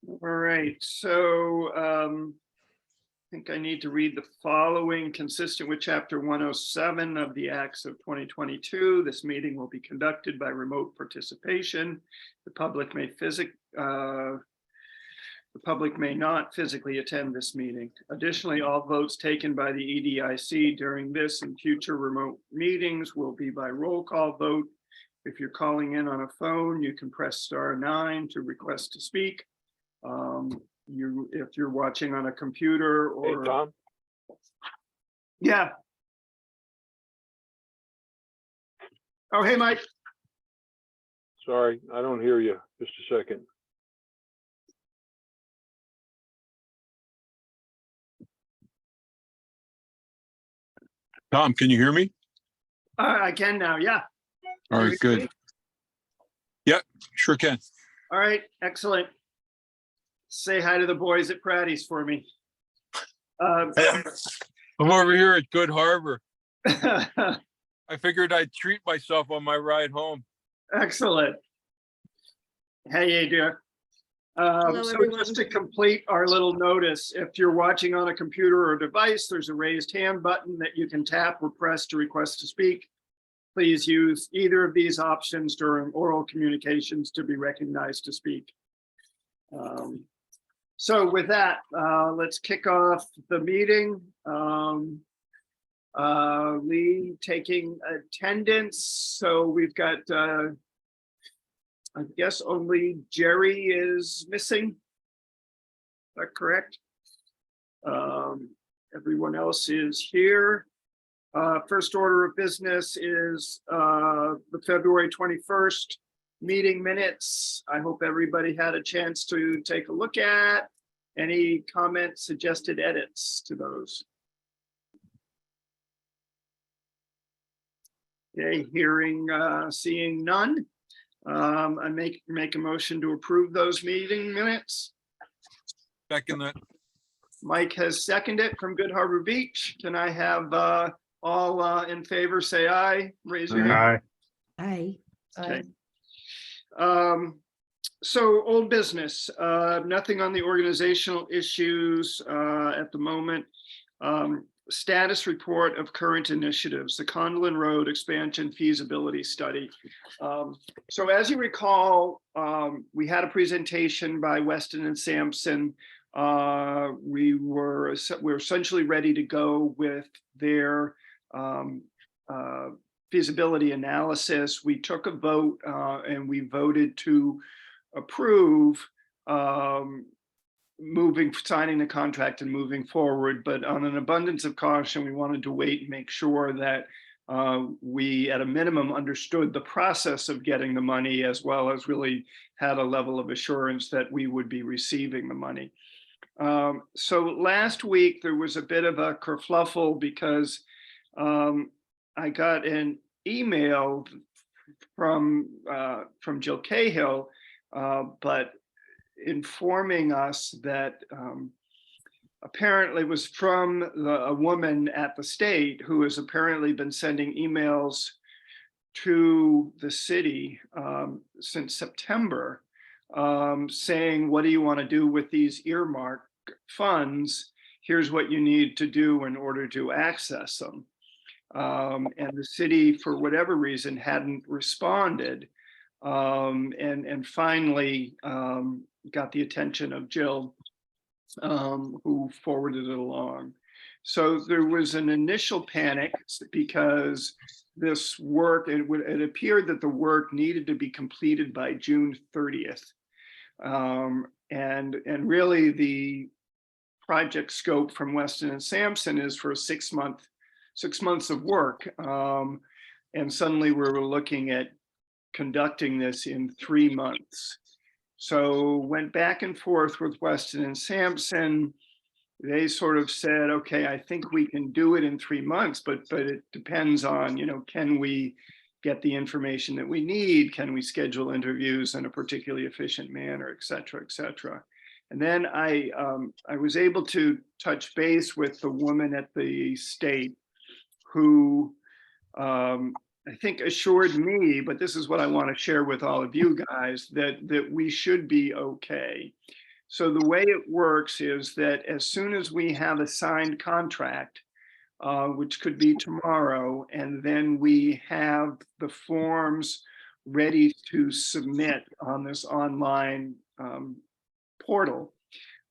All right, so I think I need to read the following. Consistent with Chapter 107 of the Acts of 2022, this meeting will be conducted by remote participation. The public may not physically attend this meeting. Additionally, all votes taken by the EDIC during this and future remote meetings will be by roll call vote. If you're calling in on a phone, you can press *9 to request to speak. If you're watching on a computer or— Hey, Tom. Yeah. Oh, hey, Mike. Sorry, I don't hear you. Just a second. Tom, can you hear me? I can now. Yeah. All right, good. Yep, sure can. All right, excellent. Say hi to the boys at Pratty's for me. I'm over here at Good Harbor. I figured I'd treat myself on my ride home. Excellent. Hey, dear. Hello, So everyone. just to complete our little notice, if you're watching on a computer or device, there's a raised hand button that you can tap or press to request to speak. Please use either of these options during oral communications to be recognized to speak. So with that, let's kick off the meeting. Lee taking attendance. So we've got, I guess only Jerry is missing. Is that correct? Everyone else is here. First order of business is the February 21st meeting minutes. I hope everybody had a chance to take a look at. Any comments, suggested edits to those? Okay, seeing none. I make a motion to approve those meeting minutes. Second that. Mike has seconded from Good Harbor Beach. Can I have all in favor say aye? Raise your hand. Aye. Okay. So old business, nothing on the organizational issues at the moment. Status report of current initiatives, the Conlin Road expansion feasibility study. So as you recall, we had a presentation by Weston and Sampson. We were essentially ready to go with their feasibility analysis. We took a vote and we voted to approve signing the contract and moving forward, but on an abundance of caution, we wanted to wait and make sure that we at a minimum understood the process of getting the money, as well as really had a level of assurance that we would be receiving the money. So last week there was a bit of a kerfluffle because I got an email from Jill Cahill, but informing us that apparently was from a woman at the state who has apparently been sending emails to the city since September, saying, what do you want to do with these earmark funds? Here's what you need to do in order to access them. And the city, for whatever reason, hadn't responded. And finally got the attention of Jill, who forwarded it along. So there was an initial panic because this work, it appeared that the work needed to be completed by June 30th. And really the project scope from Weston and Sampson is for 6 months of work. And suddenly we were looking at conducting this in 3 months. So went back and forth with Weston and Sampson. They sort of said, okay, I think we can do it in 3 months, but it depends on, can we get the information that we need? Can we schedule interviews in a particularly efficient manner, et cetera, et cetera. And then I was able to touch base with the woman at the state who I think assured me, but this is what I want to share with all of you guys, that we should be okay. So the way it works is that as soon as we have a signed contract, which could be tomorrow, and then we have the forms ready to submit on this online portal,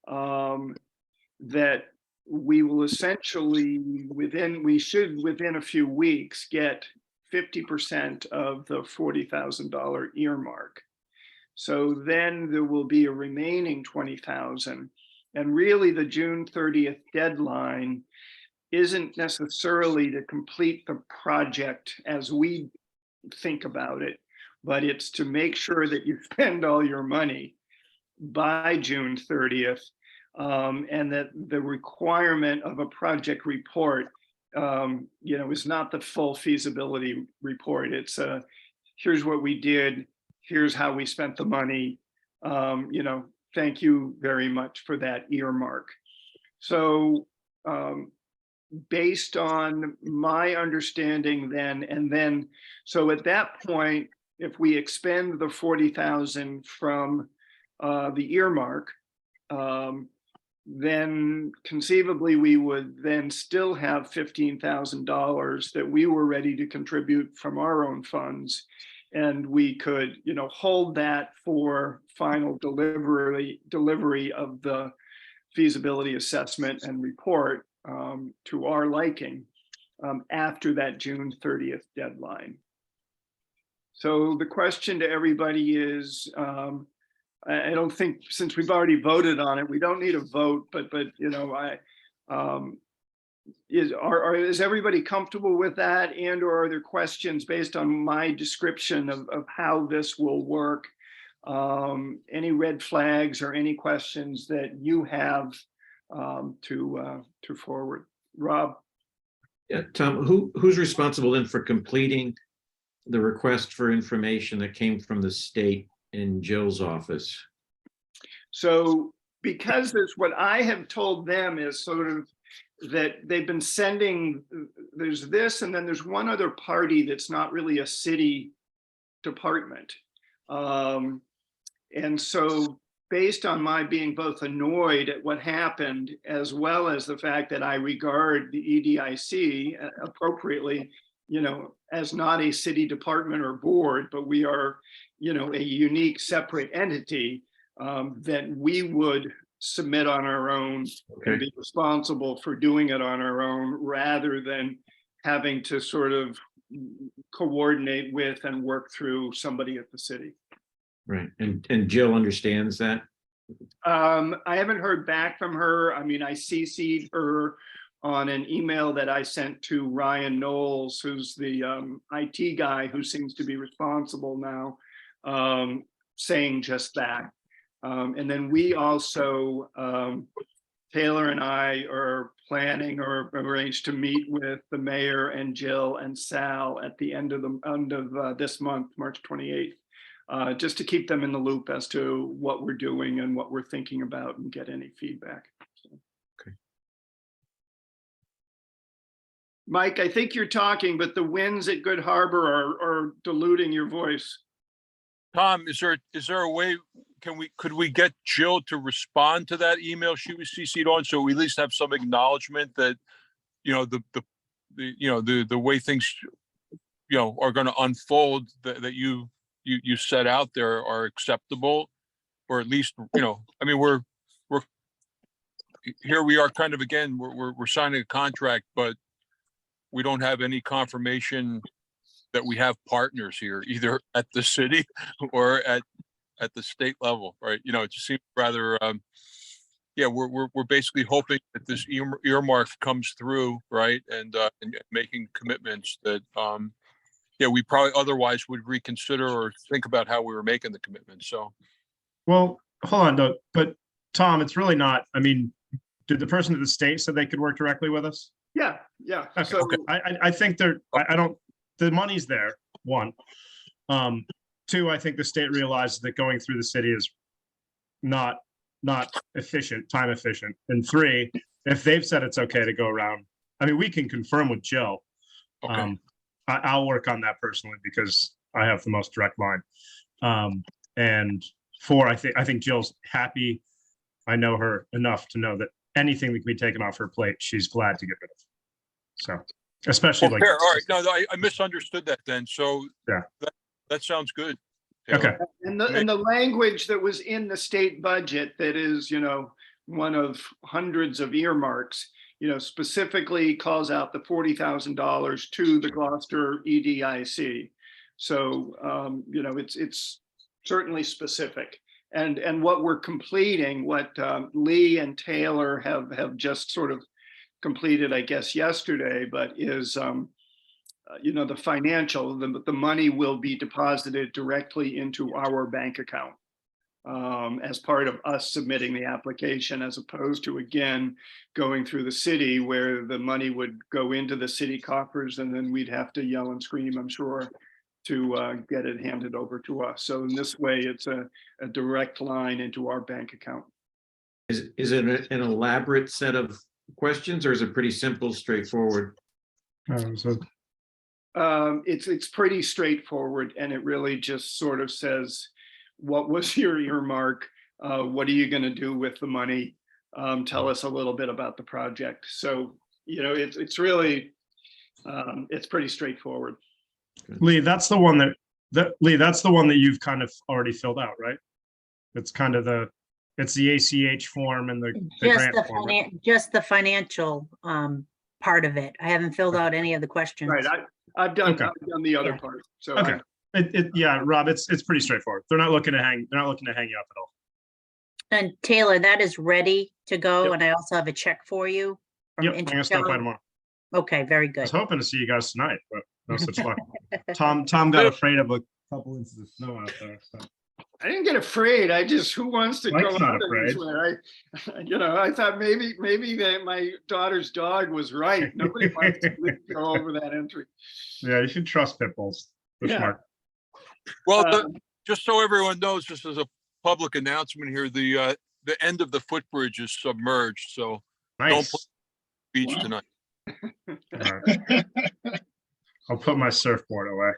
that we will essentially within a few weeks get 50% of the $40,000 earmark. So then there will be a remaining 20,000, and really the June 30th deadline isn't necessarily to complete the project as we think about it, but it's to make sure that you spend all your money by June 30th, and that the requirement of a project report, is not the full feasibility report. It's here's what we did, here's how we spent the money. Thank you very much for that earmark. So based on my understanding then, so at that point, if we expend the 40,000 from the earmark, then conceivably we would then still have $15,000 that we were ready to contribute from our own funds. And we could, hold that for final delivery of the feasibility assessment and report to our liking after that June 30th deadline. So the question to everybody is, I don't think, since we've already voted on it, we don't need a vote, but is everybody comfortable with that? And or are there questions based on my description of how this will work? Any red flags or any questions that you have to forward? Rob? Yeah, Tom, who's responsible then for completing the request for information that came from the state in Jill's office? So because there's what I have told them is sort of that they've been sending, there's this, and then there's one other party that's not really a city department. And so based on my being both annoyed at what happened, as well as the fact that I regard the EDIC appropriately, as not a city department or board, but we are, a unique separate entity, that we would submit on our own and be responsible for doing it on our own, rather than having to sort of coordinate with and work through somebody at the city. Right, and Jill understands that? I haven't heard back from her. I mean, I CC'd her on an email that I sent to Ryan Knowles, who's the IT guy who seems to be responsible now, saying just that. And then we also, Taylor and I are planning or arranged to meet with the mayor and Jill and Sal at the end of this month, March 28th, just to keep them in the loop as to what we're doing and what we're thinking about and get any feedback. So. Okay. Mike, I think you're talking, but the winds at Good Harbor are diluting your voice. Tom, is there a way, could we get Jill to respond to that email she was CC'd on, so we at least have some acknowledgement that, the way things, are going to unfold, that you set out there are acceptable, or at least, I mean, we're here, we are kind of, again, we're signing a contract, but we don't have any confirmation that we have partners here, either at the city or at the state level, right? It just seems rather, we're basically hoping that this earmark comes through, right? And making commitments that, we probably otherwise would reconsider or think about how we were making the commitment. So, well, hold on, though. But Tom, it's really not. I mean, did the person at the state said they could work directly with us? Yeah. Okay. So I think they're. I don't. The money's there. One. Two, I think the state realizes that going through the city is not efficient, time efficient. And three, if they've said it's okay to go around, I mean, we can confirm with Jill. okay. I'll work on that personally because I have the most direct line. And four, I think Jill's happy I know her enough to know that anything that can be taken off her plate, she's glad to get rid of. So, especially like. Fair, all right, no, I misunderstood that then, so. Yeah. That sounds good. Taylor. Okay, And the language that was in the state budget that is, one of hundreds of earmarks, specifically calls out the $40,000 to the Gloucester EDIC. So, it's certainly specific. And what we're completing, what Lee and Taylor have just sort of completed, I guess, yesterday, but is, the financial, the money will be deposited directly into our bank account as part of us submitting the application, as opposed to, again, going through the city where the money would go into the city coffers and then we'd have to yell and scream, I'm sure, to get it handed over to us. So in this way, it's a direct line into our bank account. Is it an elaborate set of questions, or is it pretty simple, straightforward? so It's pretty straightforward, and it really just sort of says, what was your earmark? What are you going to do with the money? Tell us a little bit about the project. So, it's really, it's pretty straightforward. Lee, that's the one that's the one that you've kind of already filled out, right? It's kind of it's the ACH form and the Just grant form. Right? just the financial part of it. I haven't filled out any of the questions. Right. I've done Okay. I've done the other Yeah. part. So Okay. Yeah, Rob, it's pretty straightforward. They're not looking to hang you up at all. And Taylor, that is ready to go. Yep. And I also have a check for you. from Yep, I'm gonna stop by Interstellar. tomorrow. Okay, very I good. was hoping to see you guys tonight, but no such luck. Tom got afraid of a couple inches of snow out there. So. I didn't get afraid. I just, who wants to Mike's go not out in this afraid. way? I thought maybe that my daughter's dog was right. Nobody wants to go over that entry. Yeah, you should trust pit bulls. They're Yeah. smart. Well, Um, just so everyone knows, this is a public announcement here, the end of the footbridge is submerged, so Nice. beach Wow. tonight. All right. I'll put my surfboard away.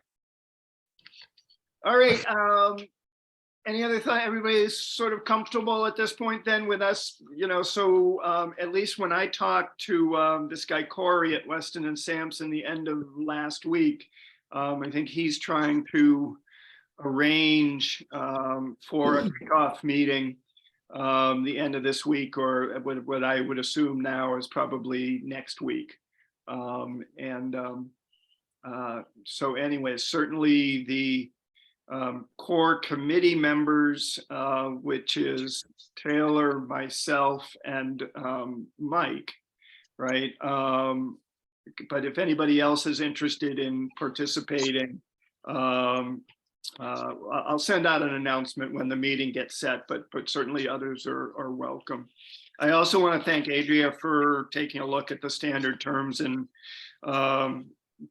All right. Any other thought? Everybody's sort of comfortable at this point then with us, so at least when I talked to this guy Corey at Weston and Sampson the end of last week, I think he's trying to arrange for a kickoff meeting the end of this week, or what I would assume now is probably next week. So anyways, certainly the core committee members, which is Taylor, myself, and Mike, right? But if anybody else is interested in participating, I'll send out an announcement when the meeting gets set, but certainly others are welcome. I also want to thank Adria for taking a look at the standard terms and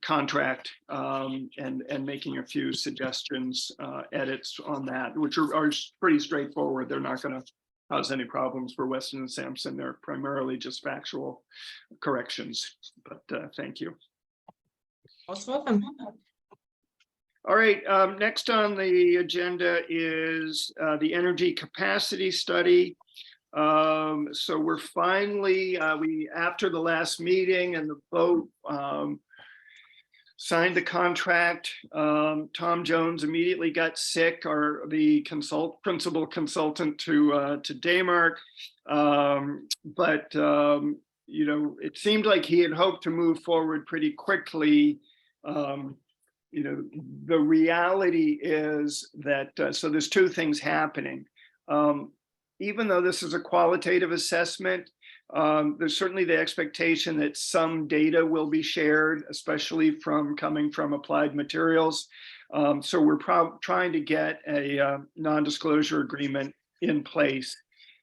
contract and making a few suggestions, edits on that, which are pretty straightforward. They're not going to cause any problems for Weston and Sampson. They're primarily just factual corrections, but thank you. Most welcome. All right, next on the agenda is the energy capacity study. So we're finally, after the last meeting and the vote, signed the contract. Tom Jones immediately got sick, the principal consultant to Daymark. But it seemed like he had hoped to move forward pretty quickly. The reality is that, so there's two things happening. Even though this is a qualitative assessment, there's certainly the expectation that some data will be shared, especially coming from Applied Materials. So we're trying to get a non-disclosure agreement in place.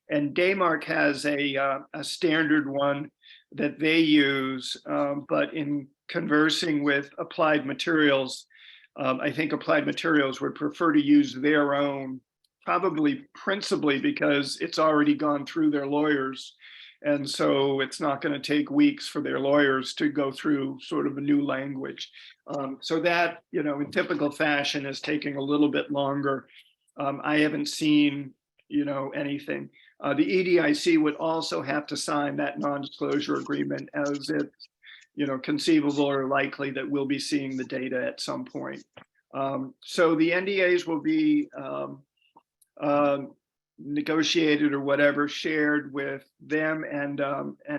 And Daymark has a standard one that they use, but in conversing with Applied Materials, I think Applied Materials would prefer to use their own, probably principally because it's already gone through their lawyers. And so it's not going to take weeks for their lawyers to go through sort of a new language. So that, in typical fashion is taking a little bit longer. I haven't seen, anything. The EDIC would also have to sign that non-disclosure agreement as it's, conceivable or likely that we'll be seeing the data at some point. So the NDAs will be negotiated or whatever, shared with them and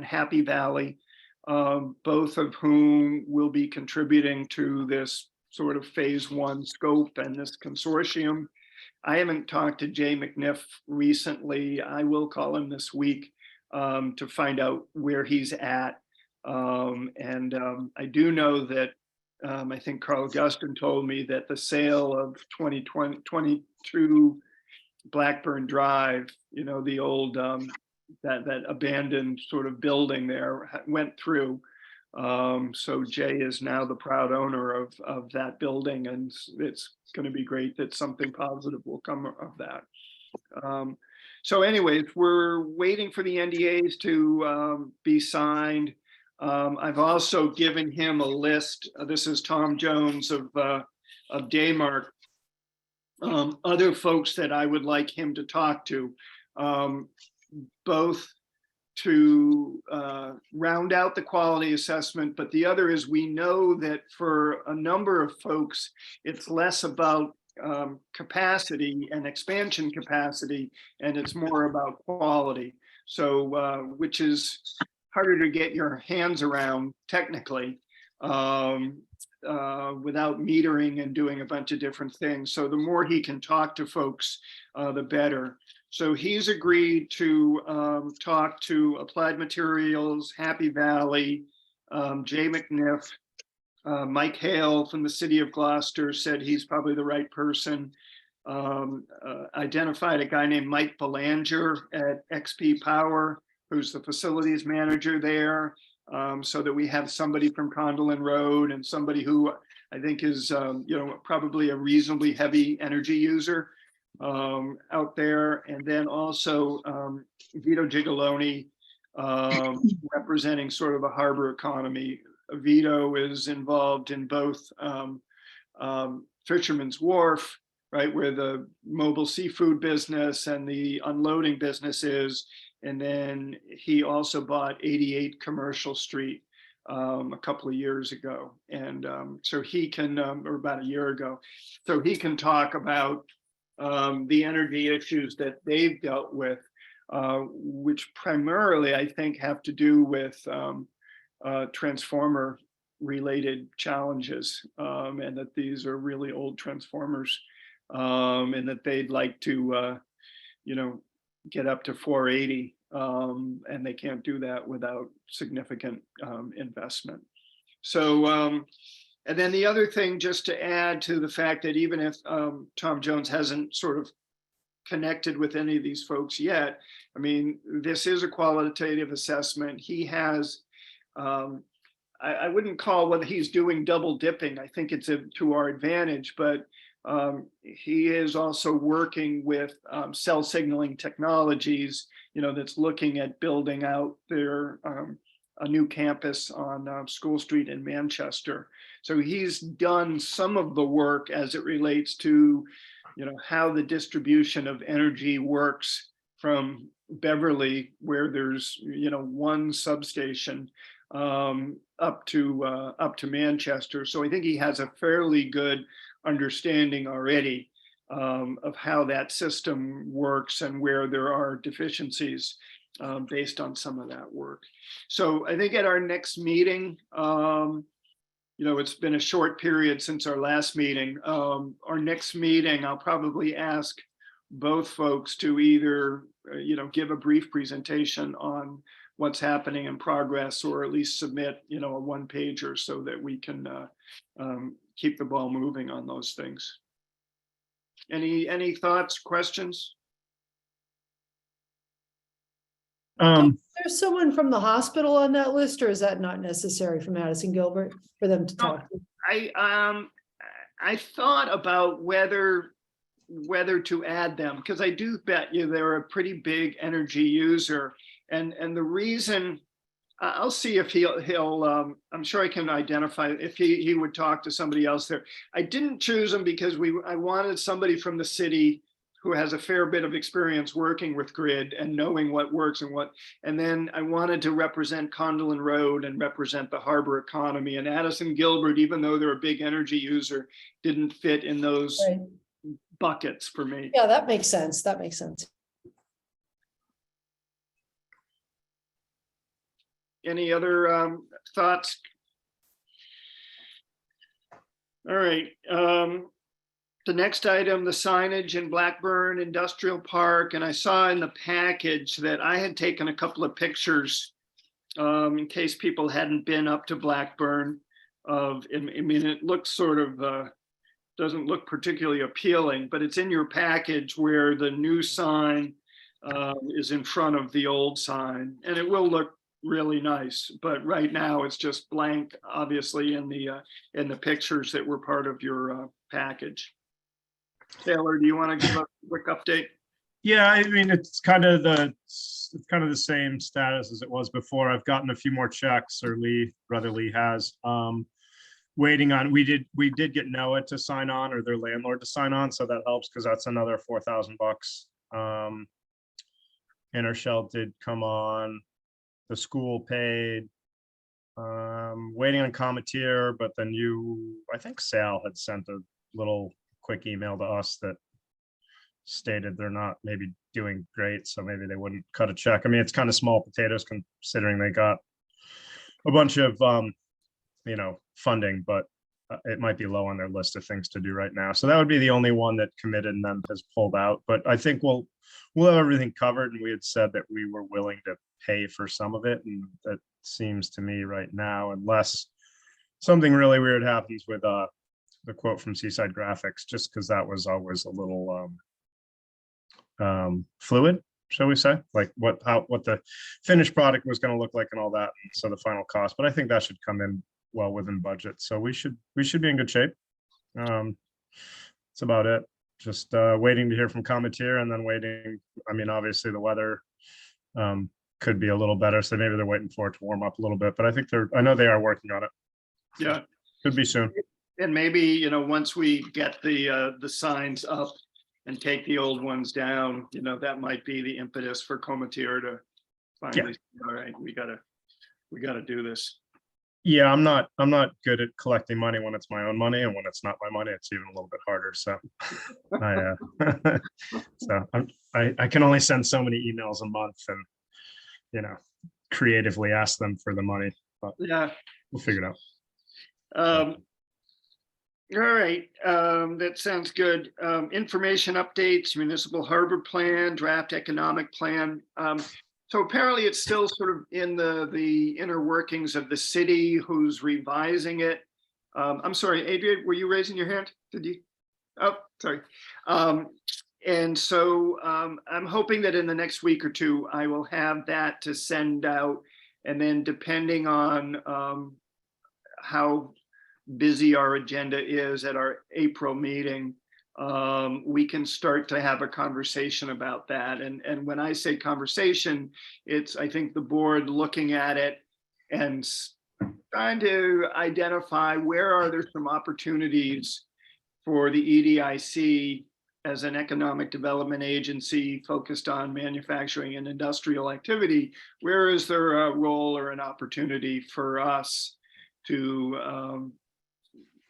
Happy Valley, both of whom will be contributing to this sort of phase 1 scope and this consortium. I haven't talked to Jay McNiff recently. I will call him this week to find out where he's at. I do know that I think Carl Guston told me that the sale of 2022 Blackburn Drive, the old that abandoned sort of building there went through. So Jay is now the proud owner of that building, and it's going to be great that something positive will come of that. So anyways, we're waiting for the NDAs to be signed. I've also given him a list. This is Tom Jones of Daymark. Other folks that I would like him to talk to, both to round out the quality assessment, but the other is we know that for a number of folks, it's less about capacity and expansion capacity, and it's more about quality. So, which is harder to get your hands around technically without metering and doing a bunch of different things. So the more he can talk to folks, the better. So he's agreed to talk to Applied Materials, Happy Valley, Jay McNiff, Mike Hale from the city of Gloucester said he's probably the right person. Identified a guy named Mike Belanger at XP Power, who's the facilities manager there, so that we have somebody from Condon Road and somebody who I think is, probably a reasonably heavy energy user out there. And then also Vito Gigoloni representing sort of a harbor economy. Vito is involved in both Fisherman's Wharf, right, where the mobile seafood business and the unloading business is. And then he also bought 88 Commercial Street a couple of years ago. And so he can, or about a year ago, so he can talk about the energy issues that they've dealt with, which primarily I think have to do with transformer related challenges, and that these are really old transformers, and that they'd like to, get up to 480, and they can't do that without significant investment. So, and then the other thing, just to add to the fact that even if Tom Jones hasn't sort of connected with any of these folks yet, I mean, this is a qualitative assessment. He has, I wouldn't call what he's doing double dipping. I think it's to our advantage, but he is also working with cell signaling technologies, that's looking at building out their a new campus on School Street in Manchester. So he's done some of the work as it relates to, how the distribution of energy works from Beverly, where there's, one substation, up to Manchester. So I think he has a fairly good understanding already of how that system works and where there are deficiencies based on some of that work. So I think at our next meeting, it's been a short period since our last meeting. Our next meeting, I'll probably ask both folks to either, give a brief presentation on what's happening in progress, or at least submit, a one-pager so that we can keep the ball moving on those things. Any thoughts, questions? There's someone from the hospital on that list, or is that not necessary for Madison Gilbert for them to talk to? I thought about whether to add them, because I do bet you they're a pretty big energy user, and the reason, I'll see if he'll I'm sure I can identify if he would talk to somebody else there. I didn't choose him because I wanted somebody from the city who has a fair bit of experience working with grid and knowing what works and what, and then I wanted to represent Condon Road and represent the harbor economy, and Addison Gilbert, even though they're a big energy user, didn't fit in those Right. buckets for me. Yeah, that makes sense. That makes sense. Any other thoughts? All right. The next item, the signage in Blackburn Industrial Park, and I saw in the package that I had taken a couple of pictures in case people hadn't been up to Blackburn. I mean, it looks sort of doesn't look particularly appealing, but it's in your package where the new sign is in front of the old sign, and it will look really nice. But right now it's just blank, obviously, in the pictures that were part of your package. Taylor, do you want to give a quick update? Yeah, I mean, it's kind of the same status as it was before. I've gotten a few more checks, or Brother Lee has. Waiting on, we did get NOAA to sign on, or their landlord to sign on, so that helps because that's another $4,000. Intershell did come on. The school paid. Waiting on Cometeer, but then I think Sal had sent a little quick email to us that stated they're not maybe doing great, so maybe they wouldn't cut a check. I mean, it's kind of small potatoes considering they got a bunch of funding, but it might be low on their list of things to do right now. So that would be the only one that committed and then has pulled out. But I think we'll have everything covered, and we had said that we were willing to pay for some of it, and that seems to me right now, unless something really weird happens with the quote from Seaside Graphics, just because that was always a little fluid, shall we say, like what the finished product was going to look like and all that, and so the final cost. But I think that should come in well within budget, so we should be in good shape. That's about it. Just waiting to hear from Cometeer, and then waiting. I mean, obviously the weather could be a little better, so maybe they're waiting for it to warm up a little bit. But I think I know they are working on it. Yeah, Could be soon. and maybe once we get the signs up and take the old ones down, that might be the impetus for Cometeer to finally say, all right, we gotta do this. Yeah, I'm not good at collecting money when it's my own money, and when it's not my money, it's even a little bit harder. So, I can only send so many emails a month, and creatively ask them for the money. But Yeah. we'll figure it out. All right, that sounds good. Information updates, municipal harbor plan, draft economic plan. So apparently it's still sort of in the inner workings of the city who's revising it. I'm sorry, Adrian, were you raising your hand? Did you? Oh, sorry. And so I'm hoping that in the next week or two, I will have that to send out. And then depending on how busy our agenda is at our April meeting, we can start to have a conversation about that. And when I say conversation, it's, I think, the board looking at it and trying to identify where are there some opportunities for the EDIC as an economic development agency focused on manufacturing and industrial activity. Where is there a role or an opportunity for us to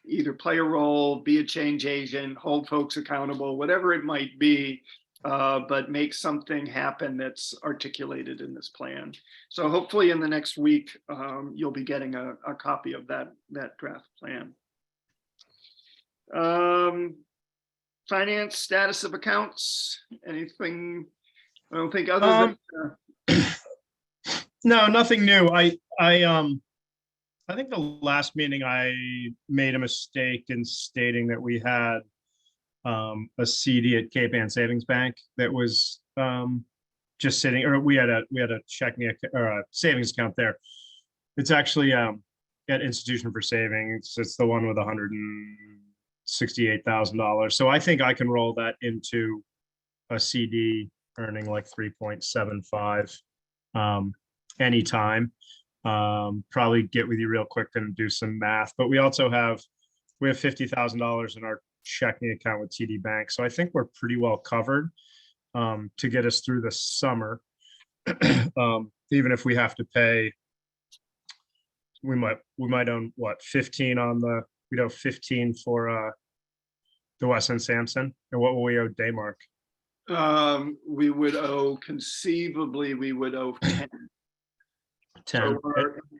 either play a role, be a change agent, hold folks accountable, whatever it might be, but make something happen that's articulated in this plan. So hopefully in the next week, you'll be getting a copy of that draft plan. Finance status of accounts, anything? I don't think other than No, nothing new. I think the last meeting I made a mistake in stating that we had a CD at Cape Ann Savings Bank that was just sitting, or we had a checking or a savings account there. It's actually at Institution for Savings. It's the one with $168,000. So I think I can roll that into a CD earning like 3.75 anytime. Probably get with you real quick and do some math, but we have $50,000 in our checking account with TD Bank. So I think we're pretty well covered to get us through the summer. Even if we have to pay, we might own what, 15 on the, we'd owe 15 for the Weston Sampson. And what will we owe Daymark? We would owe, conceivably, we would owe 10. 10. So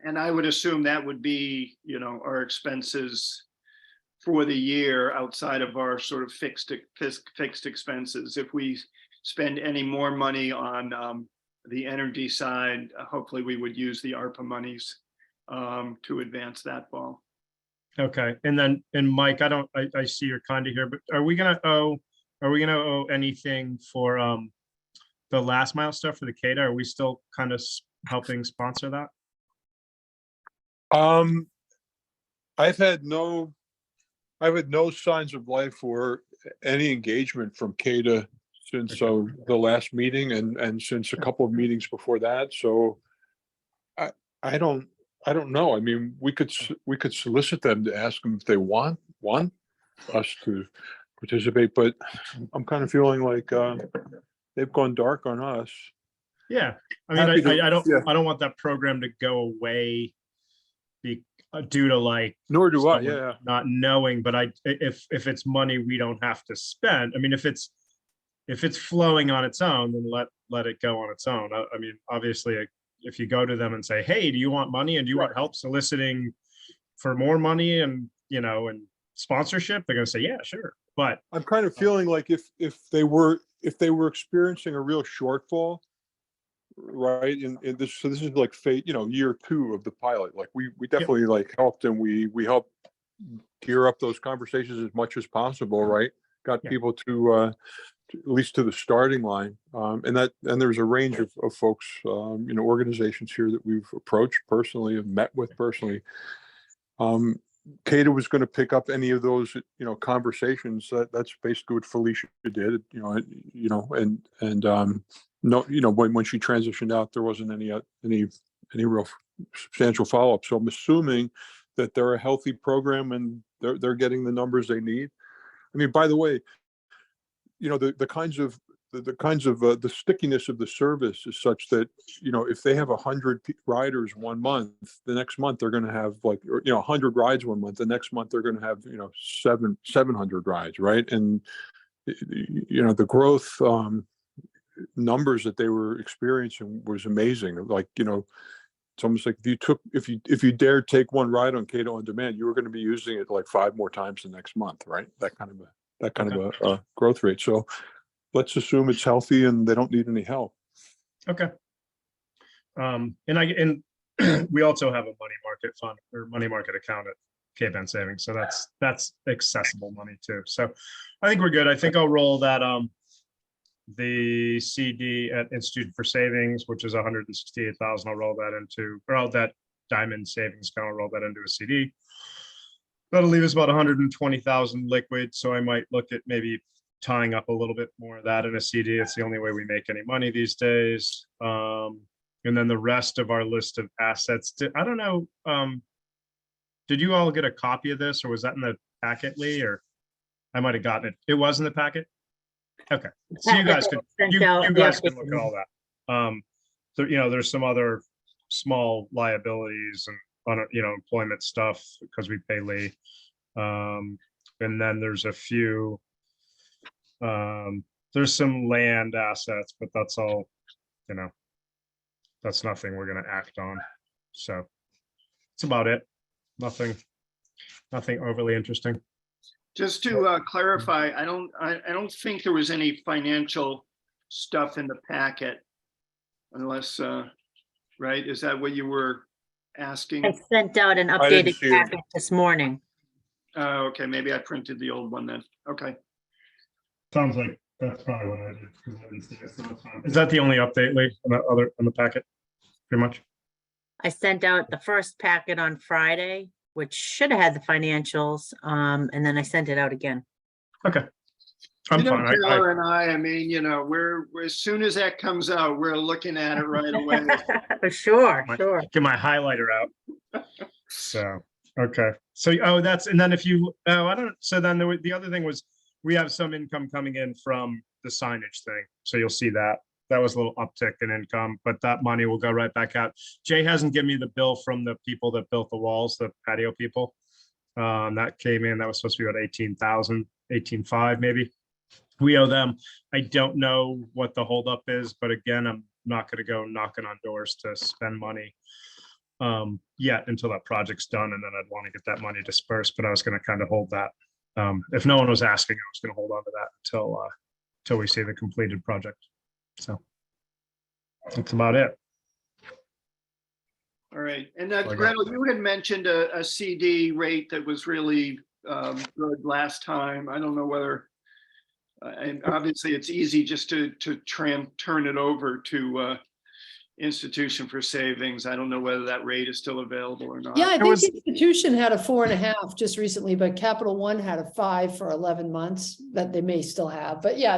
and I would assume that would be, you know, our expenses for the year outside of our sort of fixed expenses. If we spend any more money on the energy side, hopefully we would use the ARPA monies to advance that ball. Okay, and Mike, I see you're kind of here, but are we gonna owe anything for the last mile stuff for the CADA? Are we still kind of helping sponsor that? I've had no signs of life or any engagement from CADA since the last meeting and since a couple of meetings before that. So I don't know. I mean, we could solicit them to ask them if they want us to participate, but I'm kind of feeling like they've gone dark on us. Yeah, I mean, Happy to- I don't yeah. I don't want that program to go away due to like Nor do I. someone Yeah. not knowing, but if it's money we don't have to spend, I mean, if it's flowing on its own, then let it go on its own. I mean, obviously, if you go to them and say, hey, do you want money and do you want help soliciting for more money and, you know, and sponsorship, they're gonna say, yeah, sure. But I'm kind of feeling like if they were experiencing a real shortfall, right? And this is like year 2 of the pilot. Like we definitely like helped, and we helped gear up those conversations as much as possible, right? Got people to at least to the starting line, and there's a range of folks, organizations here that we've approached personally and met with personally. CADA was going to pick up any of those, conversations. That's basically what Felicia did, and no, when she transitioned out, there wasn't any real substantial follow-up. So I'm assuming that they're a healthy program and they're getting the numbers they need. I mean, by the way, the kinds of the stickiness of the service is such that, if they have 100 riders one month, the next month they're going to have 100 rides one month. The next month they're going to have 700 rides, right? And the growth numbers that they were experiencing was amazing. Like, it's almost like if you dared take one ride on CADA on demand, you were going to be using it like 5 more times the next month, right? That kind of a growth rate. So let's assume it's healthy and they don't need any help. okay. And we also have a money market fund or money market account at K-Band Savings. So that's accessible money too. So I think we're good. I think I'll roll that the CD at Institute for Savings, which is 168,000. I'll roll that Diamond Savings account, I'll roll that into a CD. That'll leave us about 120,000 liquid. So I might look at maybe tying up a little bit more of that in a CD. It's the only way we make any money these days. And then the rest of our list of assets, I don't know. Did you all get a copy of this, or was that in the packet, Lee? Or I might have gotten it. It was in the packet. Okay, so you guys could you guys can look at all that. So there's some other small liabilities and employment stuff because we pay Lee, and then there's a few. There's some land assets, but that's all. That's nothing we're going to act on. So that's about it. Nothing overly interesting. Just to clarify, I don't think there was any financial stuff in the packet, unless, right? Is that what you were asking? I sent out an I didn't updated see it. packet this morning. Okay, maybe I printed the old one then. Okay. Sounds like that's probably what I did because I didn't see it. So that's fine. Is that the only update, Lee, on the packet? Pretty much. I sent out the first packet on Friday, which should have had the financials, and then I sent it out again. Okay. I'm fine. Taylor and I mean, we're as soon as that comes out, we're looking at it right away. Sure. Get my highlighter out. So, okay. So, oh, that's, and then if you, oh, I don't, so then the other thing was, we have some income coming in from the signage thing. So you'll see that. That was a little uptick in income, but that money will go right back out. Jay hasn't given me the bill from the people that built the walls, the patio people. That came in, that was supposed to be about 18,000, 18,500 maybe. We owe them. I don't know what the holdup is, but again, I'm not gonna go knocking on doors to spend money yet until that project's done, and then I'd want to get that money dispersed, but I was gonna kind of hold that. If no one was asking, I was gonna hold on to that until we see the completed project. So that's about it. All right. And I got. Gretel, you had mentioned a CD rate that was really good last time. I don't know whether, and obviously it's easy just to turn it over to Institution for Savings. I don't know whether that rate is still available or not. Yeah, I It think was- the institution had a 4.5 just recently, but Capital One had a 5 for 11 months that they may still have. But yeah,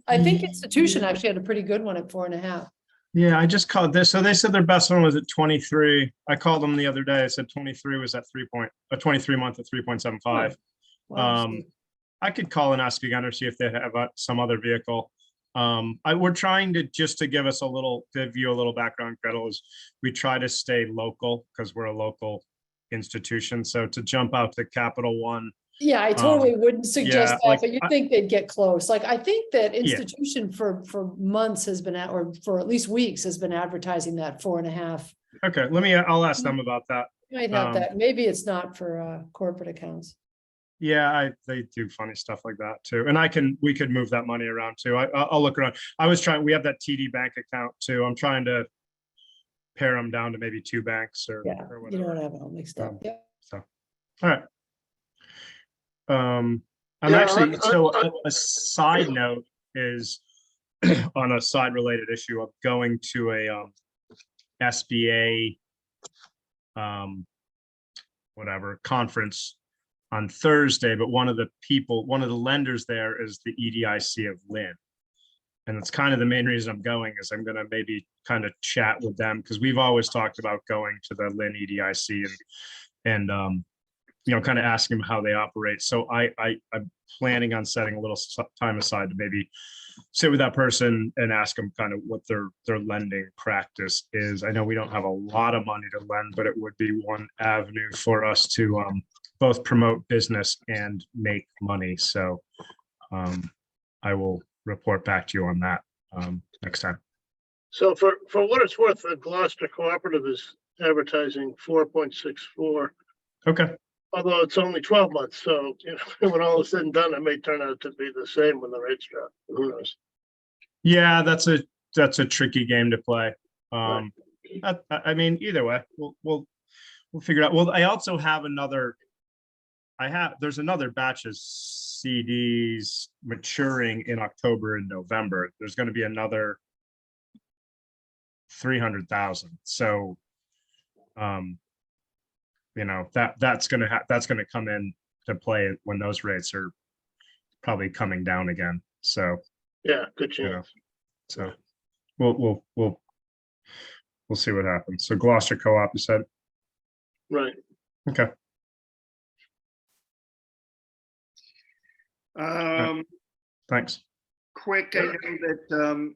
I think institution actually had a pretty good one at 4.5. Yeah, I just called this. So they said their best one was at 23. I called them the other day. I said 23 was at 23 month at 3.75. Wow. I could call and ask again or see if they have some other vehicle. We're trying to just to give you a little background, Gretel, is we try to stay local because we're a local institution. So to jump out to Capital One. Yeah, I totally wouldn't suggest yeah, that, like, but you'd I- think they'd get close. Like, I think that Yeah. institution for months has been or for at least weeks has been advertising that 4.5. Okay, I'll ask them about that. You might have Um, that. Maybe it's not for corporate accounts. Yeah, they do funny stuff like that too. And we could move that money around too. I'll look around. We have that TD bank account too. I'm trying to pare them down to maybe 2 banks or Yeah, or you don't whatever. want to have it all mixed up. Um, Yeah. So, all right. I'm Yeah, actually, so a side note is on a side related issue of going to a SBA whatever conference on Thursday, but one of the lenders there is the EDIC of Lynn. And that's kind of the main reason I'm going is I'm going to maybe kind of chat with them because we've always talked about going to the Lynn EDIC and kind of asking them how they operate. So I'm planning on setting a little time aside to maybe sit with that person and ask them kind of what their lending practice is. I know we don't have a lot of money to lend, but it would be one avenue for us to both promote business and make money. So I will report back to you on that next time. So for what it's worth, the Gloucester Cooperative is advertising 4.64, Okay. although it's only 12 months. So, when all is said and done, it may turn out to be the same when the rates drop. Who knows? Yeah, that's a tricky game to play. Right. I mean, either way, we'll figure it out. Well, I also have there's another batch of CDs maturing in October and November. There's going to be another 300,000. So, that's going to come in to play when those rates are probably coming down again. So, Yeah, good chance. so we'll see what happens. So Gloucester Co-op, you said? Right. Okay. Thanks. Quick, I know that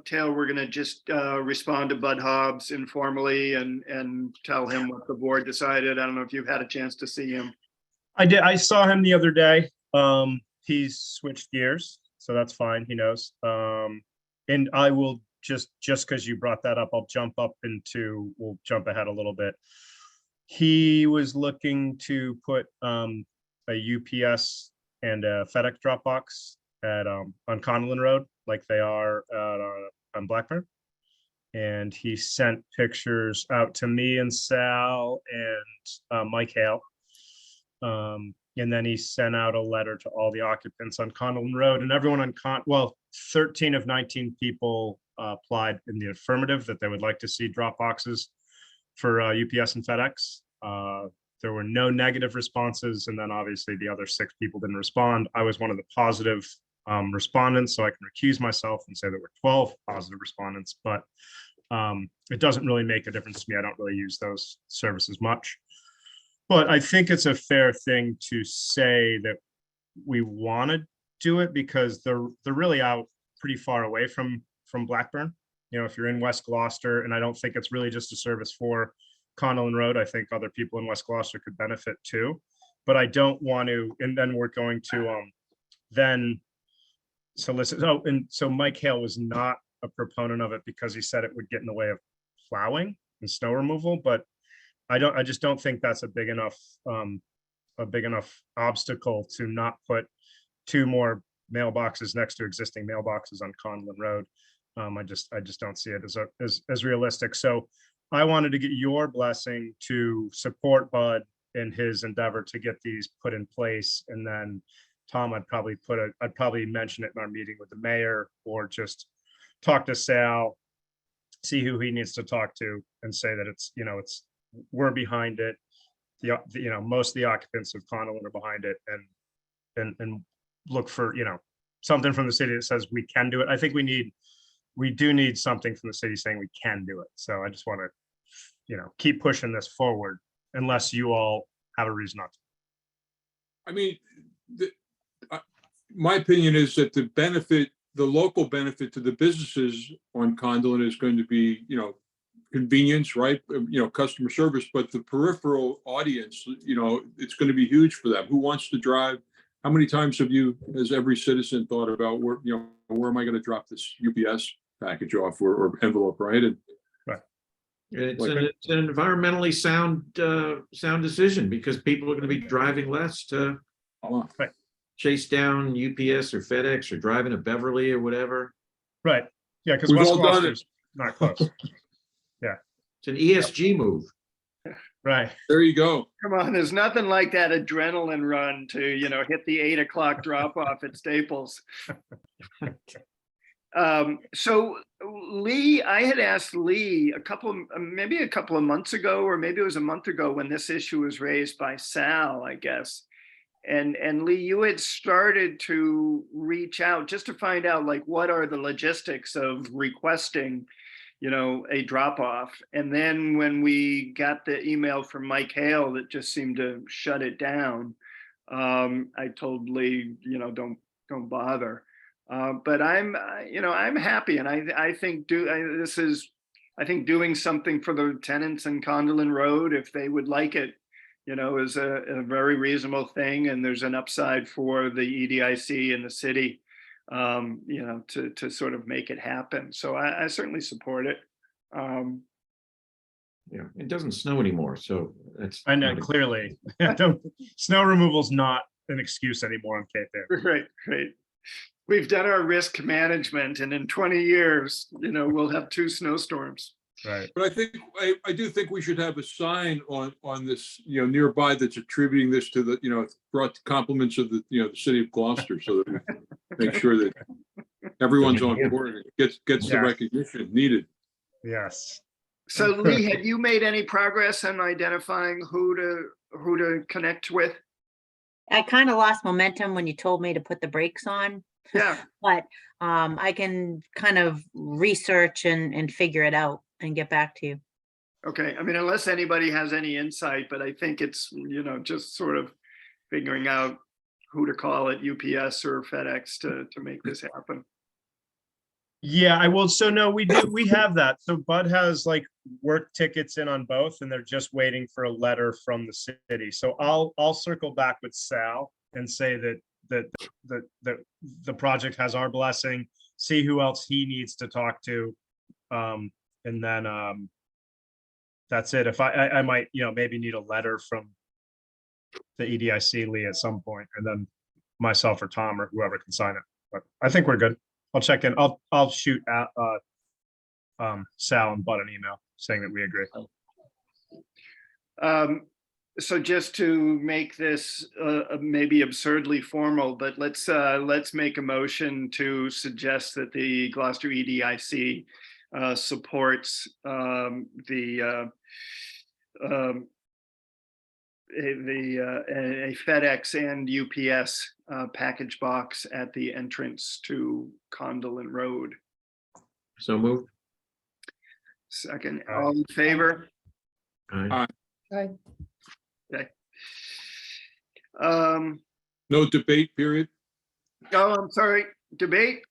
Taylor, we're gonna just respond to Bud Hobbs informally and tell him what the board decided. I don't know if you've had a chance to see him. I did. I saw him the other day. He's switched gears, so that's fine. He knows. And I will just because you brought that up, we'll jump ahead a little bit. He was looking to put a UPS and a FedEx drop box at on Connellan Road, like they are on Blackburn. And he sent pictures out to me and Sal and Mike Hale. And then he sent out a letter to all the occupants on Connellan Road, and everyone on 13 of 19 people applied in the affirmative that they would like to see drop boxes for UPS and FedEx. There were no negative responses, and then obviously the other 6 people didn't respond. I was one of the positive respondents, so I can recuse myself and say there were 12 positive respondents, but It doesn't really make a difference to me. I don't really use those services much. But I think it's a fair thing to say that we want to do it because they're really out pretty far away from Blackburn. You know, if you're in West Gloucester, and I don't think it's really just a service for Condon Road. I think other people in West Gloucester could benefit too. But I don't want to, and then we're going to then solicit. Oh, and so Mike Hale was not a proponent of it because he said it would get in the way of plowing and snow removal. But I just don't think that's a big enough obstacle to not put 2 more mailboxes next to existing mailboxes on Conlin Road. I just don't see it as realistic. So I wanted to get your blessing to support Bud in his endeavor to get these put in place. And then Tom, I'd probably mention it in our meeting with the mayor, or just talk to Sal, see who he needs to talk to, and say that we're behind it. Most of the occupants of Conlin are behind it, and look for, something from the city that says we can do it. I think we do need something from the city saying we can do it. So I just want to, keep pushing this forward unless you all have a reason not to. I mean, my opinion is that the local benefit to the businesses on Conlin is going to be, convenience, right? Customer service, but the peripheral audience, it's going to be huge for them. Who wants to drive? How many times has every citizen thought about where am I going to drop this UPS package off or envelope, right? And It's an environmentally sound decision, because people are going to be driving less to chase down UPS or FedEx or driving to Beverly or whatever. Right. Yeah, because We've West all done Gloucester's not close. It's an ESG move. Right. there you go. Come on, there's nothing like that adrenaline run to, hit the 8 o'clock drop off at Staples. So Lee, I had asked Lee maybe a couple of months ago, or maybe it was a month ago, when this issue was raised by Sal, I guess. And Lee, you had started to reach out just to find out, like, what are the logistics of requesting, a drop off. And then when we got the email from Mike Hale that just seemed to shut it down, I told Lee, don't bother. But I'm happy, and I think doing something for the tenants in Conlin Road, if they would like it, is a very reasonable thing, and there's an upside for the EDIC and the city, to sort of make it happen. So I certainly support it. It doesn't snow anymore, so that's. I know, clearly. Snow removal's not an excuse anymore on Cape Air. Right. We've done our risk management, and in 20 years, we'll have 2 snowstorms. Right. But I do think we should have a sign on this, nearby, that's attributing this to the, brought compliments of the, the city of Gloucester, so that we make sure that everyone's on board and gets the recognition needed. Yes. So Lee, have you made any progress in identifying who to connect with? I kind of lost momentum when you told me to put the brakes on. Yeah. But I can kind of research and figure it out and get back to you. Okay. I mean, unless anybody has any insight, but I think it's, just sort of figuring out who to call at UPS or FedEx to make this happen. Yeah, I will. So no, we have that. So Bud has like work tickets in on both, and they're just waiting for a letter from the city. So I'll circle back with Sal and say that the project has our blessing, see who else he needs to talk to. And then that's it. If I might, maybe need a letter from the EDIC Lee at some point, and then myself or Tom or whoever can sign it. But I think we're good. I'll check in. I'll shoot at Sal and Bud an email saying that we agree. So just to make this maybe absurdly formal, but let's make a motion to suggest that the Gloucester EDIC supports a FedEx and UPS package box at the entrance to Conlin Road. So moved. Second, Aye. all in favor? Aye. Aye. Um, No debate period? oh, I'm sorry, debate?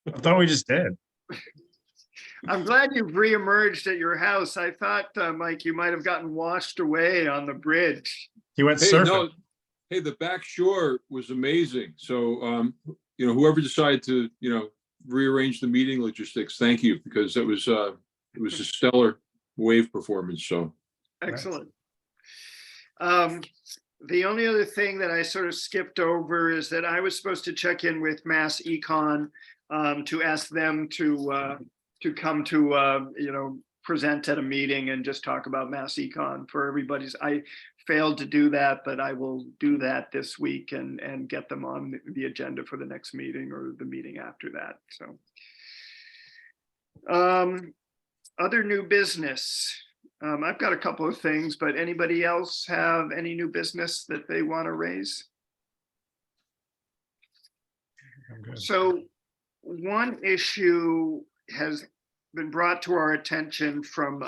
I thought we just did. I'm glad you've reemerged at your house. I thought, Mike, you might have gotten washed away on the bridge. He went Hey, surfing. no, hey, the back shore was amazing. So, whoever decided to, rearrange the meeting logistics, thank you, because it was a stellar wave performance. So, Excellent. The only other thing that I sort of skipped over is that I was supposed to check in with Mass Econ to ask them to come to present at a meeting and just talk about Mass Econ for everybody's. I failed to do that, but I will do that this week and get them on the agenda for the next meeting or the meeting after that. So, other new business. I've got a couple of things, but anybody else have any new business that they want to raise? I'm good. So one issue has been brought to our attention from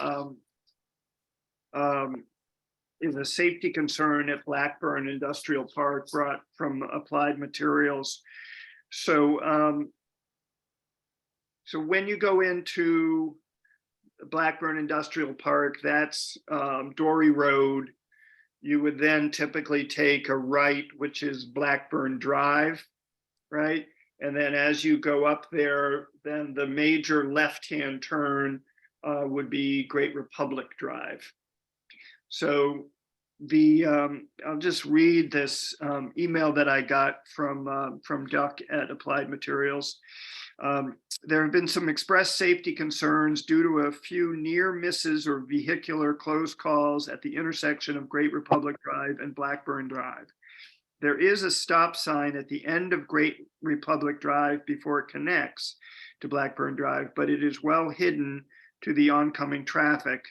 is a safety concern at Blackburn Industrial Park brought from Applied Materials. So so when you go into Blackburn Industrial Park, that's Dory Road. You would then typically take a right, which is Blackburn Drive, right? And then as you go up there, then the major left-hand turn would be Great Republic Drive. So I'll just read this email that I got from Duck at Applied Materials. There have been some expressed safety concerns due to a few near misses or vehicular close calls at the intersection of Great Republic Drive and Blackburn Drive. There is a stop sign at the end of Great Republic Drive before it connects to Blackburn Drive, but it is well hidden to the oncoming traffic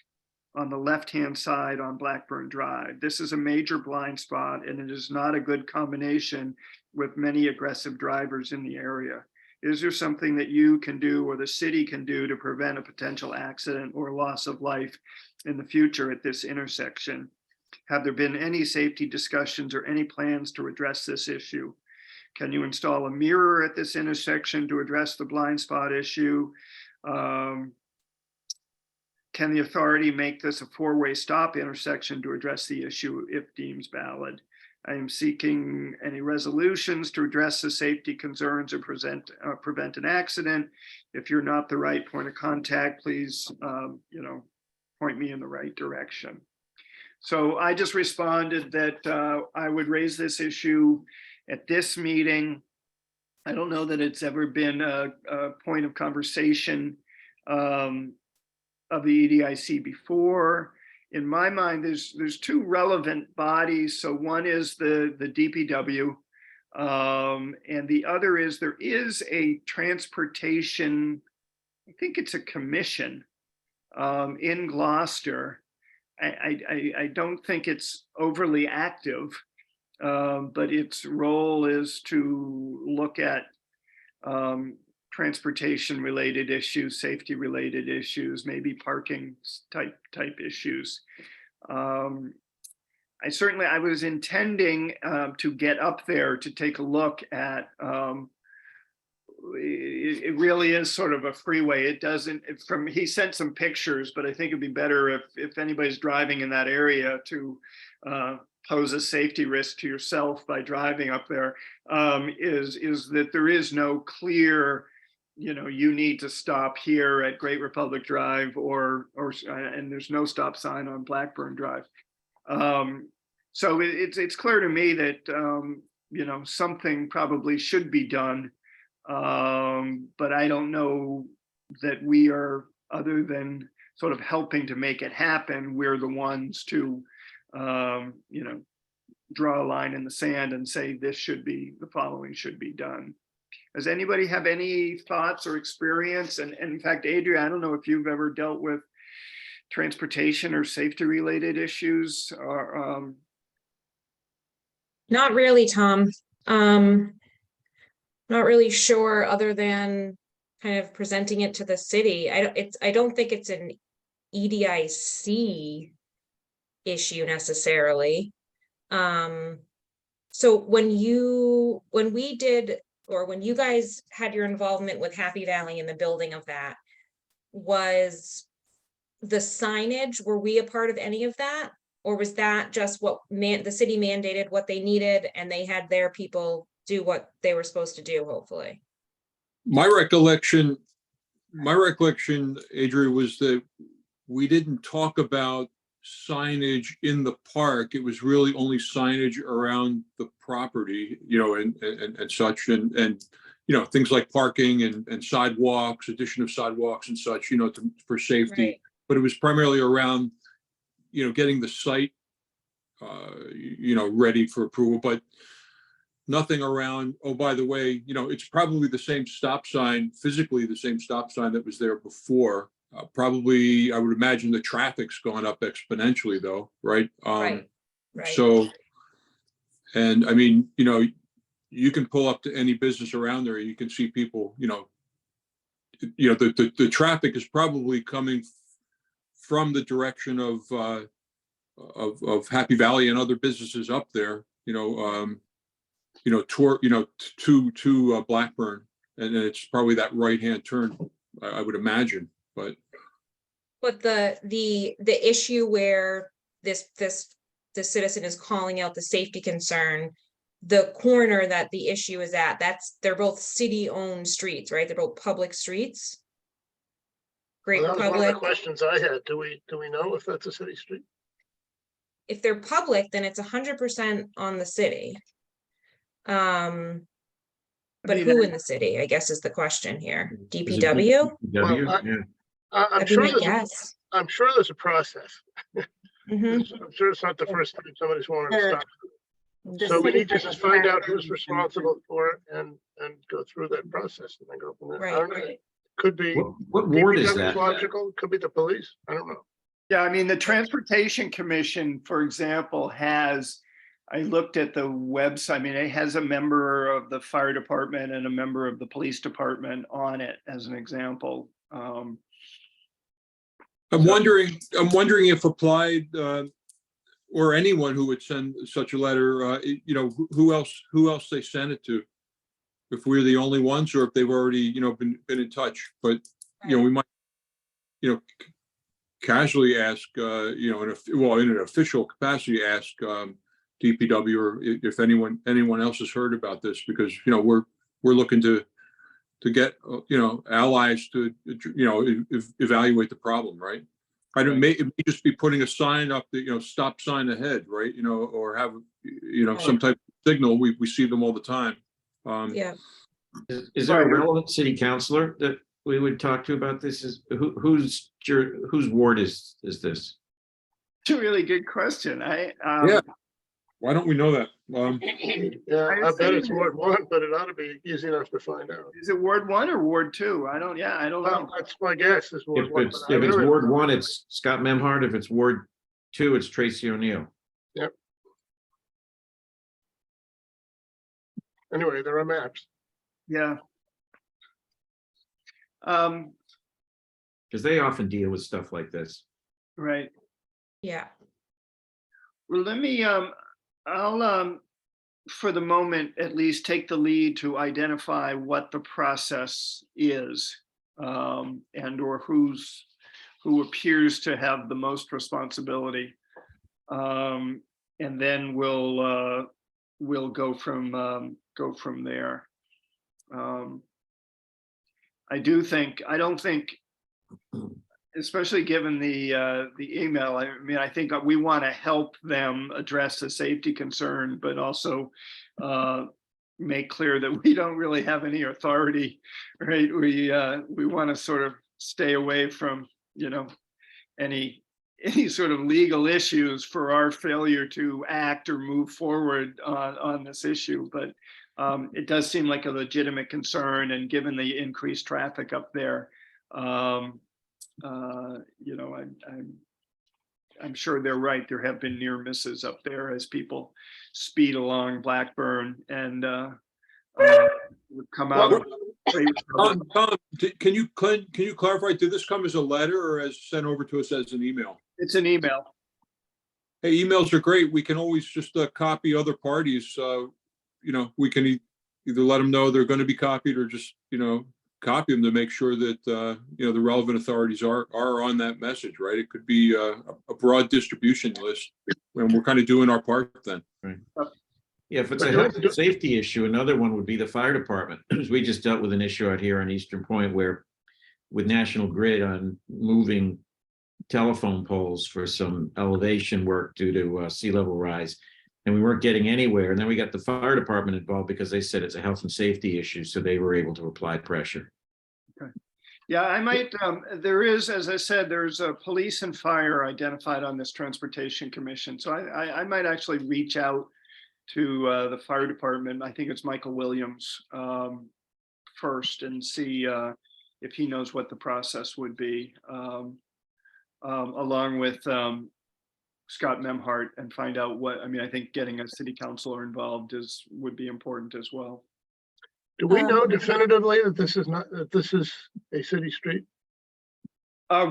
on the left-hand side on Blackburn Drive. This is a major blind spot, and it is not a good combination with many aggressive drivers in the area. Is there something that you can do or the city can do to prevent a potential accident or loss of life in the future at this intersection? Have there been any safety discussions or any plans to address this issue? Can you install a mirror at this intersection to address the blind spot issue? Can the authority make this a four-way stop intersection to address the issue if deemed valid? I am seeking any resolutions to address the safety concerns or prevent an accident. If you're not the right point of contact, please, point me in the right direction. So I just responded that I would raise this issue at this meeting. I don't know that it's ever been a point of conversation of the EDIC before. In my mind, there's two relevant bodies. So one is the DPW, and the other is there is a transportation, I think it's a commission in Gloucester. I don't think it's overly active, but its role is to look at transportation related issues, safety related issues, maybe parking type issues. I was intending to get up there to take a look at it really is sort of a freeway. It doesn't, he sent some pictures, but I think it'd be better if anybody's driving in that area to pose a safety risk to yourself by driving up there, is that there is no clear, you need to stop here at Great Republic Drive and there's no stop sign on Blackburn Drive. So it's clear to me that, something probably should be done. But I don't know that we are, other than sort of helping to make it happen, we're the ones to, draw a line in the sand and say the following should be done. Does anybody have any thoughts or experience? And in fact, Adria, I don't know if you've ever dealt with transportation or safety related issues or Not really, Tom. Not really sure, other than kind of presenting it to the city. I don't think it's an EDIC issue necessarily. So when you guys had your involvement with Happy Valley in the building of that, was the signage, were we a part of any of that? Or was that just what the city mandated what they needed and they had their people do what they were supposed to do, hopefully? My recollection, Adria, was that we didn't talk about signage in the park. It was really only signage around the property, and such, and things like parking and sidewalks, addition of sidewalks and such, for safety. Right. But it was primarily around, getting the site, ready for approval, but nothing around, oh, by the way, it's probably the same stop sign, physically the same stop sign that was there before. Probably, I would imagine the traffic's gone up exponentially though, right? Right. So, and I mean, you can pull up to any business around there, you can see people, the traffic is probably coming from the direction of Happy Valley and other businesses up there, to Blackburn, and then it's probably that right-hand turn, I would imagine, but the issue where this citizen is calling out the safety concern, the corner that the issue is at, they're both city-owned streets, right? They're both public streets. Great Well, that was one of the Republic. questions I had. Do we know if that's a city street? If they're public, then it's 100% on the city. But mean, who in the city, I guess, is the question here. Is it DPW? DPW? Well, Yeah. I'm That'd be sure my there's guess. I'm sure there's a process. Mhm. I'm sure it's not the first time somebody's wanted to The- stop. The So we city need to just has find out that who's information. responsible for it and go through that process and then go from there. I don't know. Right. Could be What ward is DPW 's that? logical, could be the police. I don't know. Yeah, I mean, the Transportation Commission, for example, I looked at the website, I mean, it has a member of the fire department and a member of the police department on it, as an example. I'm wondering if Applied, or anyone who would send such a letter, who else they send it to? If we're the only ones, or if they've already, been in touch, but, we might, casually ask, in an official capacity, ask, DPW, or if anyone else has heard about this, because, we're looking to get, allies to, evaluate the problem, right? It may just be putting a sign up that, stop sign ahead, right? Or have, some type of signal. We see them all the time. Yeah. Is there a relevant city councilor that we would talk to about this? Whose ward is this? It's a really good question. Yeah. Why don't we know that? Yeah, I bet it's Ward 1, but it ought to be easy enough to find out. Is it Ward 1 or Ward 2? I don't Well, know. that's my guess is Ward If 1. it's but I really Ward don't know. 1, it's Scott Memhard. If it's Ward 2, it's Tracy O'Neill. Anyway, there are maps. Yeah. Because they often deal with stuff like this. Right. Yeah. Well, let me, I'll, for the moment, at least take the lead to identify what the process is, and or who appears to have the most responsibility. And then we'll go from there. I don't think, especially given the email, I mean, I think we want to help them address the safety concern, but also make clear that we don't really have any authority, right? We want to sort of stay away from, any sort of legal issues for our failure to act or move forward on this issue. But it does seem like a legitimate concern, and given the increased traffic up there, I'm sure they're right. There have been near misses up there as people speed along Blackburn and would come out. Tom, can you clarify, did this come as a letter or as sent over to us as an email? It's an email. Hey, emails are great. We can always just copy other parties. We can either let them know they're going to be copied or just, copy them to make sure that, the relevant authorities are on that message, right? It could be a broad distribution list, and we're kind of doing our part then. Right. Yeah, if it's a health and safety issue, another one would be the fire department. We just dealt with an issue out here on Eastern Point where with National Grid on moving telephone poles for some elevation work due to sea level rise, and we weren't getting anywhere. And then we got the fire department involved because they said it's a health and safety issue, so they were able to apply pressure. Okay. Yeah, I might, there is, as I said, there's a police and fire identified on this Transportation Commission. So I might actually reach out to the fire department. I think it's Michael Williams first, and see if he knows what the process would be, along with Scott Memhart, and find out what, I think getting a city councilor involved would be important as well. Do we know definitively that this is a city street?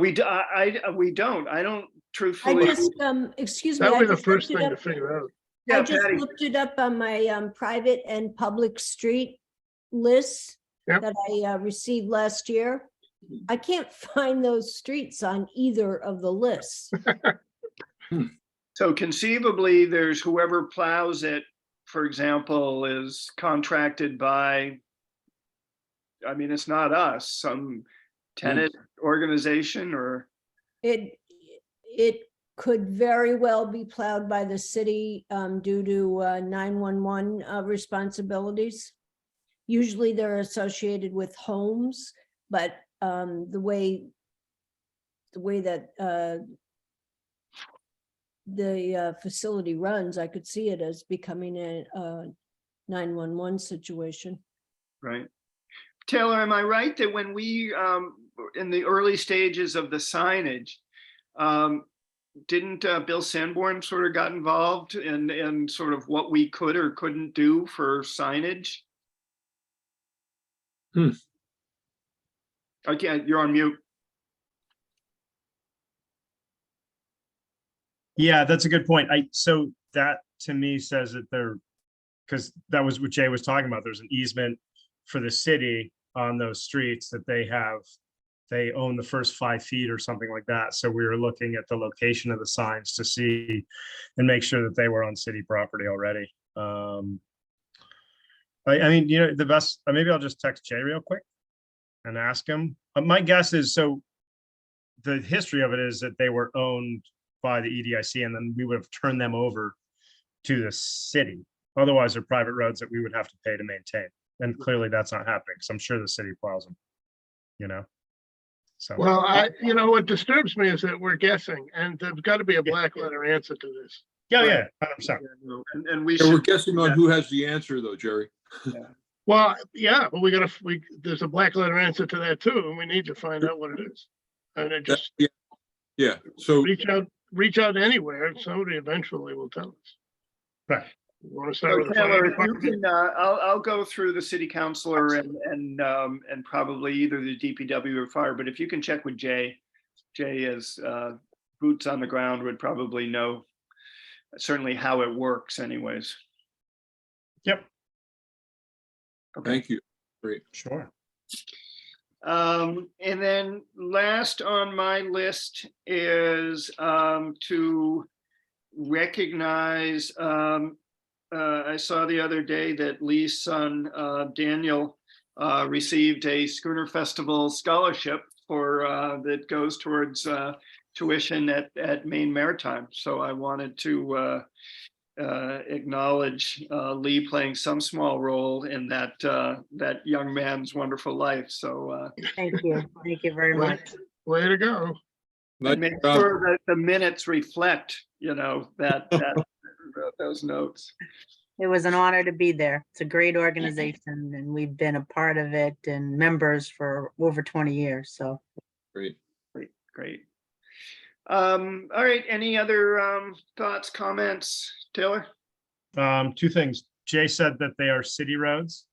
We don't. I don't truthfully. I just, excuse me. That I would be the just first looked it thing to up. figure out. Yeah, I just Patty. looked it up on my private and public street lists Yep. that I received last year. I can't find those streets on either of the lists. So conceivably, there's whoever plows it, for example, is contracted by, it's not us, some tenant organization or. It could very well be plowed by the city due to 911 responsibilities. Usually they're associated with homes, but the way that the facility runs, I could see it as becoming a 911 situation. Right. Taylor, am I right that when we, in the early stages of the signage, didn't Bill Sanborn sort of got involved in sort of what we could or couldn't do for signage? Okay, you're on mute. Yeah, that's a good point. So that to me says that because that was what Jay was talking about. There's an easement for the city on those streets that they own the first 5 feet or something like that. So we were looking at the location of the signs to see and make sure that they were on city property already. The best, maybe I'll just text Jay real quick and ask him. My guess is, so the history of it is that they were owned by the EDIC, and then we would have turned them over to the city. Otherwise, they're private roads that we would have to pay to maintain. And clearly that's not happening, because I'm sure the city plows them, So. Well, what disturbs me is that we're guessing, and there's got to be a black letter answer to this. Yeah, 100%. And we We're should, guessing on who has the answer though, Jerry. Well, yeah, but there's a black letter answer to that too, and we need to find out what it is. And it just Yeah. So reach out anywhere, and somebody eventually will tell us. Right. You want to start so with the fire Taylor, if you department? can, I'll go through the city councilor and probably either the DPW or fire, but if you can check with Jay as boots on the ground would probably know certainly how it works anyways. Yep. Okay. thank you. Great. Sure. And then last on my list is to recognize, I saw the other day that Lee's son, Daniel, received a Schooner Festival scholarship that goes towards tuition at Maine Maritime. So I wanted to acknowledge Lee playing some small role in that young man's wonderful life. So Thank you. Thank you very much. Way to go. and make sure that the minutes reflect, that those notes. It was an honor to be there. It's a great organization, and we've been a part of it and members for over 20 years. So Great. Great. All right. Any other thoughts, comments, Taylor? 2 things. Jay said that they are city roads.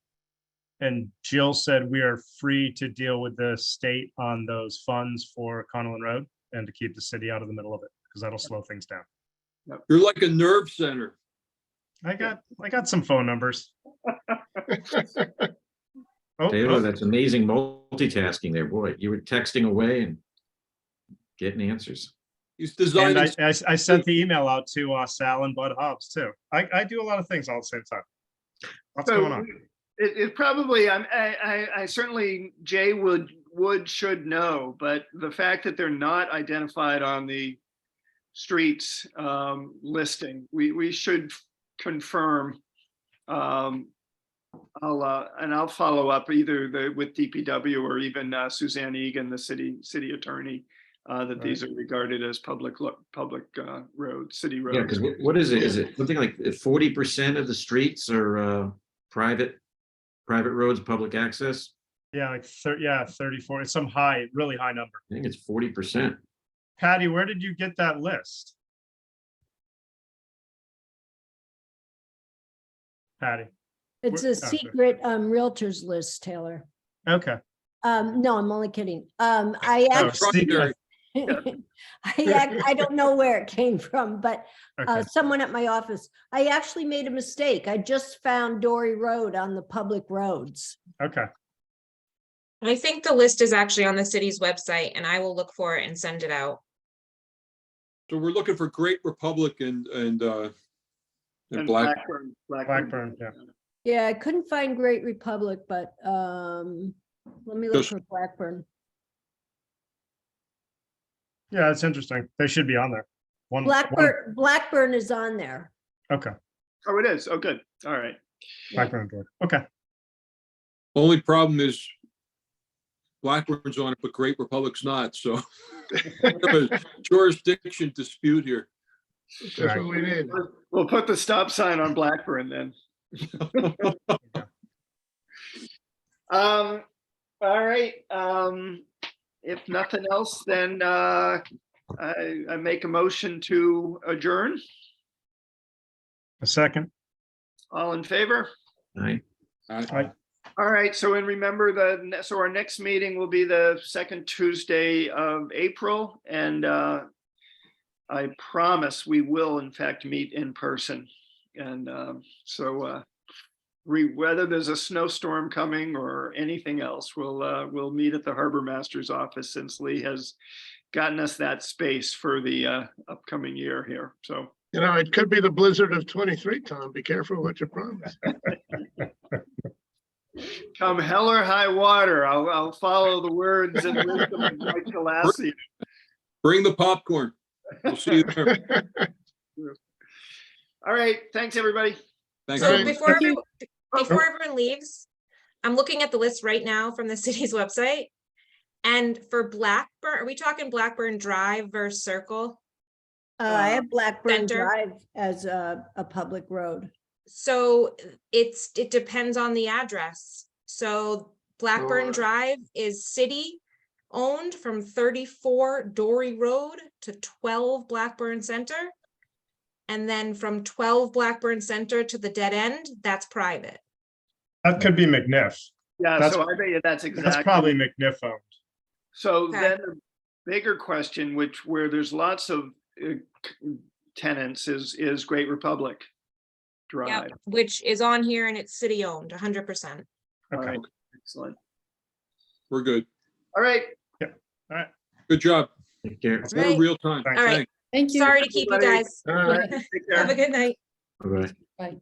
And Jill said we are free to deal with the state on those funds for Connellan Road and to keep the city out of the middle of it, because that'll slow things down. You're like a nerve center. I got some phone numbers. Oh, Taylor, oh, that's amazing multitasking there, boy. You were texting away and getting answers. He's and designing. I sent the email out to Sal and Bud Hobbs too. I do a lot of things all at the same time. What's going on? It probably, I certainly, Jay should know, but the fact that they're not identified on the streets listing, we should confirm. I'll follow up either with DPW or even Suzanne Egan, the city attorney, that these are regarded as public roads, city roads. Yeah, because what is it? Is it something like 40% of the streets are private roads, public access? Yeah, like 34. It's some really high number. I think it's 40%. Patty, where did you get that list? Patty. It's a Oh, sorry. secret realtors list, Taylor. Okay. No, I'm only kidding. I Oh, actually, secret. I don't know where it came from, but Okay. someone at my office, I actually made a mistake. I just found Dory Road on the public roads. Okay. I think the list is actually on the city's website, and I will look for it and send it out. So we're looking for Great Republic and And Blackburn. Blackburn, yeah. Yeah, I couldn't find Great Republic, but let me look Just- for Blackburn. Yeah, that's interesting. They should be on there. One. Blackburn is on there. Okay. Oh, it is. Oh, good. All right. Blackburn and Georgia. Okay. Only problem is Blackburn's on it, but Great Republic's not, so. A jurisdiction dispute here. That's what we need. We'll put the stop sign on Blackburn then. All right. If nothing else, then I make a motion to adjourn. A second. All in favor? Right? Aye. All right, so and remember so our next meeting will be the second Tuesday of April, and I promise we will in fact meet in person. And whether there's a snowstorm coming or anything else, we'll meet at the harbor master's office, since Lee has gotten us that space for the upcoming year here. So You know, it could be the blizzard of 23, Tom. Be careful what you promise. come hell or high water, I'll follow the words and wisdom of Mike Galassi. Bring the popcorn. We'll see you there. All right, thanks, everybody. Thanks. So Right. before Thank you. everyone leaves, I'm looking at the list right now from the city's website. And for Blackburn, are we talking Blackburn Drive versus Circle? I have Blackburn Center. Drive as a public road. So it depends on the address. So Blackburn Sure. Drive is city owned from 34 Dory Road to 12 Blackburn Center. And then from 12 Blackburn Center to the dead end, that's private. That could be McNiff. Yeah, That's- so I bet you that's exactly. That's probably McNiff owned. So Okay. then the bigger question, where there's lots of tenants, is Great Republic Drive. Yep, which is on here and it's city owned, 100%. All Okay. right, excellent. We're good. All right, Good job. Take care. It's more Right. real time. Thanks. All right. Thanks. Thank you. Sorry to keep you everybody. guys. All right. take care. Have a good night. All right. Bye.